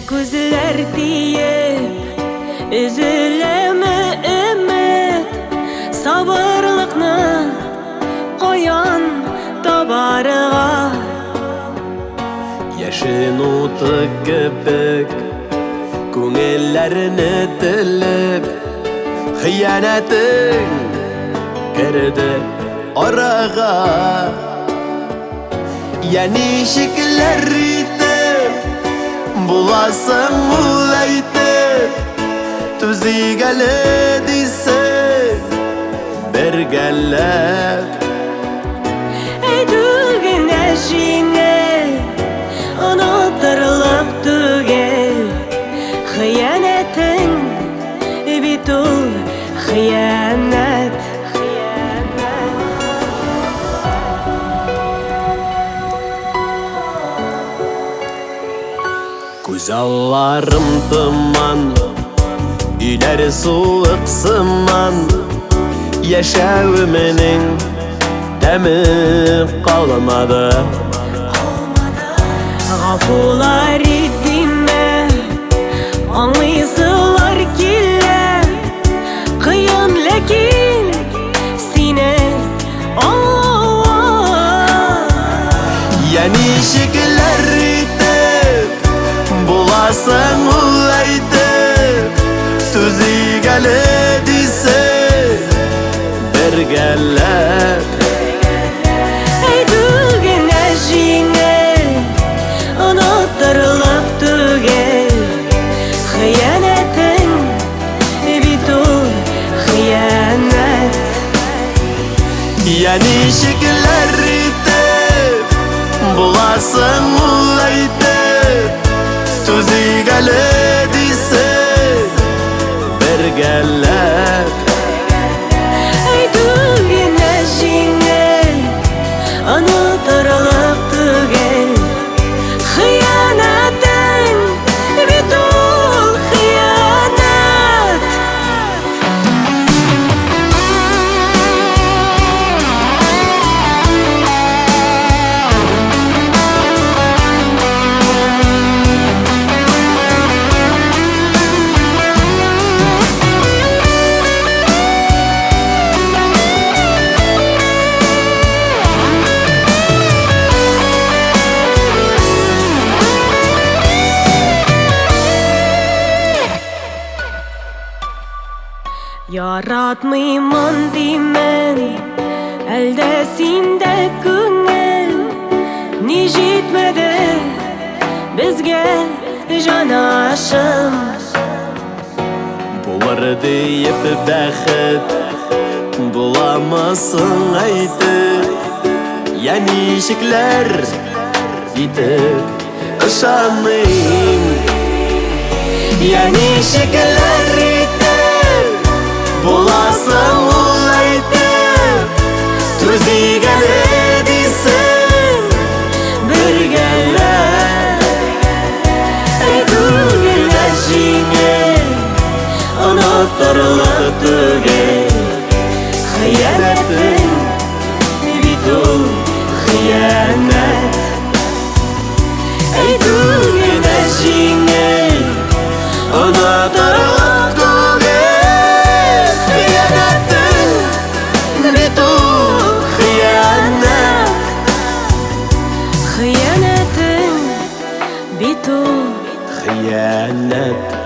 Күзләр тиеп, üzülәме өмет, сабырлыкны каян табарга? Яшен уты кебек күңелләрне телеп, хыянәтең керде арага. Я ничекләр итеп буласың ул әйтеп, түзик әле дисең бергәләп. Әйтүгенә җиңел, онытырлык түгел, хыянәтең бит ул хыянәт. Күз алларым тыман, өйләр суык сыман, яшәвемнең тәме калмады. Гафулар итмә, аңлыйсылар килә, кыен ләкин сине аңлау. Я ничекләр итеп буласың ул әйтеп, түзик әле дисең бергәләп. Әйтүгенә җиңел, онытырлык түгел, хыянәтең бит ул хыянәт. Я ничекләр итеп буласың ул әйтеп, түзик әле дисең бергәләп. Әйтүгенә җиңел, онытырлык түгел, хыянәтең бит ул хыянәт. Яратмыймын димен, әлдә синдә күңел, ни җитмәде безгә җанашым. Булыр диеп бәхет, буламысың әйтеп, я ничекләр итеп ышанмыйм. Я ничекләр итеп буласың ул әйтеп, түзик әле дисең бергәләп. Әйтүгенә җиңел, Онытырлык түгел, хыянәтең бит ул хыянәт. Әйтүгенә җиңел, онытырлык түгел, хыянәтең бит ул хыянәт. хыянәтең бит ул Хыянәт.